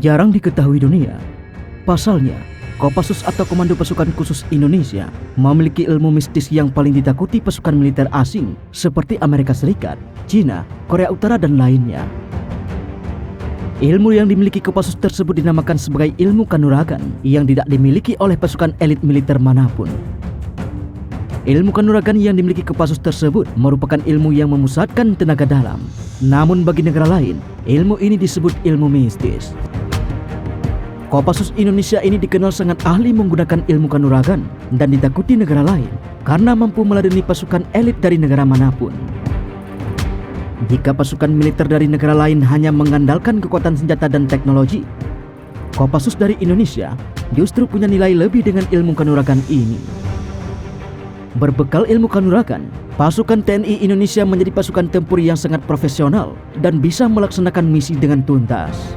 jarang diketahui dunia. Pasalnya, Kopassus atau Komando Pasukan Khusus Indonesia memiliki ilmu mistis yang paling ditakuti pasukan militer asing seperti Amerika Serikat, Cina, Korea Utara, dan lainnya. Ilmu yang dimiliki Kopassus tersebut dinamakan sebagai ilmu kanuragan yang tidak dimiliki oleh pasukan elit militer manapun. Ilmu kanuragan yang dimiliki Kopassus tersebut merupakan ilmu yang memusatkan tenaga dalam. Namun bagi negara lain, ilmu ini disebut ilmu mistis. Kopassus Indonesia ini dikenal sangat ahli menggunakan ilmu kanuragan dan ditakuti negara lain karena mampu meladeni pasukan elit dari negara manapun. Jika pasukan militer dari negara lain hanya mengandalkan kekuatan senjata dan teknologi, Kopassus dari Indonesia justru punya nilai lebih dengan ilmu kanuragan ini. Berbekal ilmu kanuragan, pasukan TNI Indonesia menjadi pasukan tempur yang sangat profesional dan bisa melaksanakan misi dengan tuntas.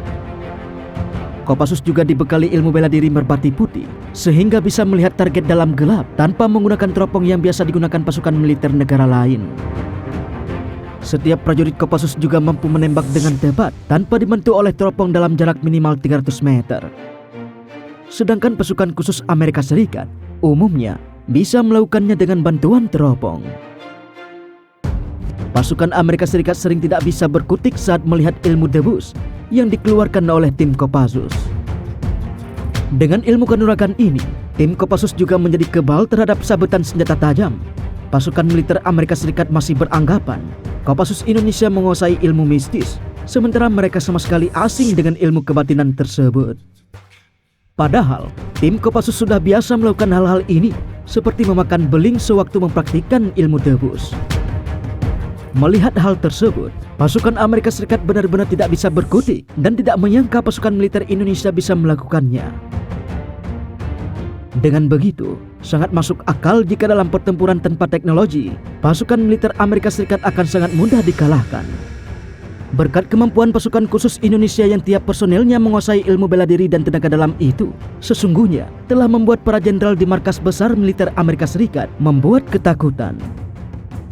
Kopassus juga dibekali ilmu bela diri merpati putih, sehingga bisa melihat target dalam gelap tanpa menggunakan teropong yang biasa digunakan pasukan militer negara lain. Setiap prajurit Kopassus juga mampu menembak dengan tepat tanpa dibantu oleh teropong dalam jarak minimal 300 meter. Sedangkan pasukan khusus Amerika Serikat umumnya bisa melakukannya dengan bantuan teropong. Pasukan Amerika Serikat sering tidak bisa berkutik saat melihat ilmu debus yang dikeluarkan oleh tim Kopassus. Dengan ilmu kanuragan ini, tim Kopassus juga menjadi kebal terhadap sabetan senjata tajam. Pasukan militer Amerika Serikat masih beranggapan Kopassus Indonesia menguasai ilmu mistis, sementara mereka sama sekali asing dengan ilmu kebatinan tersebut. Padahal, tim Kopassus sudah biasa melakukan hal-hal ini, seperti memakan beling sewaktu mempraktikkan ilmu debus. Melihat hal tersebut, pasukan Amerika Serikat benar-benar tidak bisa berkutik dan tidak menyangka pasukan militer Indonesia bisa melakukannya. Dengan begitu, sangat masuk akal jika dalam pertempuran tanpa teknologi, pasukan militer Amerika Serikat akan sangat mudah dikalahkan. Berkat kemampuan pasukan khusus Indonesia yang tiap personelnya menguasai ilmu bela diri dan tenaga dalam itu, sesungguhnya telah membuat para jenderal di markas besar militer Amerika Serikat membuat ketakutan.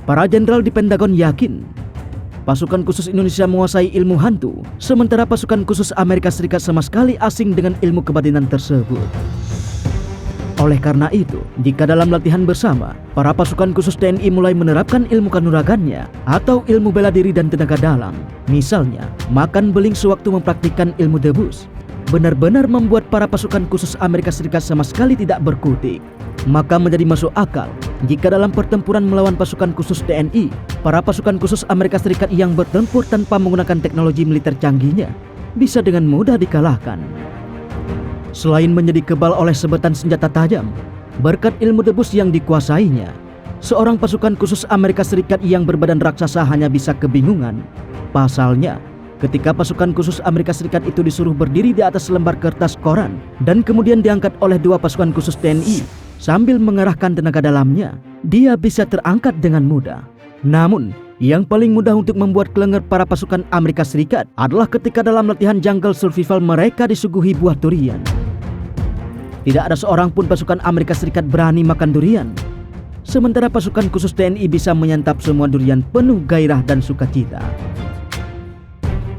Para jenderal di Pentagon yakin pasukan khusus Indonesia menguasai ilmu hantu, sementara pasukan khusus Amerika Serikat sama sekali asing dengan ilmu kebatinan tersebut. Oleh karena itu, jika dalam latihan bersama, para pasukan khusus TNI mulai menerapkan ilmu kanuragannya atau ilmu bela diri dan tenaga dalam, misalnya makan beling sewaktu mempraktikkan ilmu debus, benar-benar membuat para pasukan khusus Amerika Serikat sama sekali tidak berkutik. Maka menjadi masuk akal jika dalam pertempuran melawan pasukan khusus TNI, para pasukan khusus Amerika Serikat yang bertempur tanpa menggunakan teknologi militer canggihnya bisa dengan mudah dikalahkan. Selain menjadi kebal oleh sebetan senjata tajam, berkat ilmu debus yang dikuasainya, seorang pasukan khusus Amerika Serikat yang berbadan raksasa hanya bisa kebingungan. Pasalnya, ketika pasukan khusus Amerika Serikat itu disuruh berdiri di atas lembar kertas koran dan kemudian diangkat oleh dua pasukan khusus TNI sambil mengerahkan tenaga dalamnya, dia bisa terangkat dengan mudah. Namun, yang paling mudah untuk membuat kelenger para pasukan Amerika Serikat adalah ketika dalam latihan jungle survival mereka disuguhi buah durian. Tidak ada seorang pun pasukan Amerika Serikat berani makan durian, sementara pasukan khusus TNI bisa menyantap semua durian penuh gairah dan sukacita.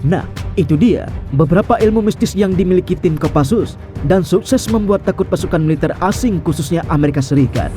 Nah, itu dia beberapa ilmu mistis yang dimiliki tim Kopassus dan sukses membuat takut pasukan militer asing khususnya Amerika Serikat.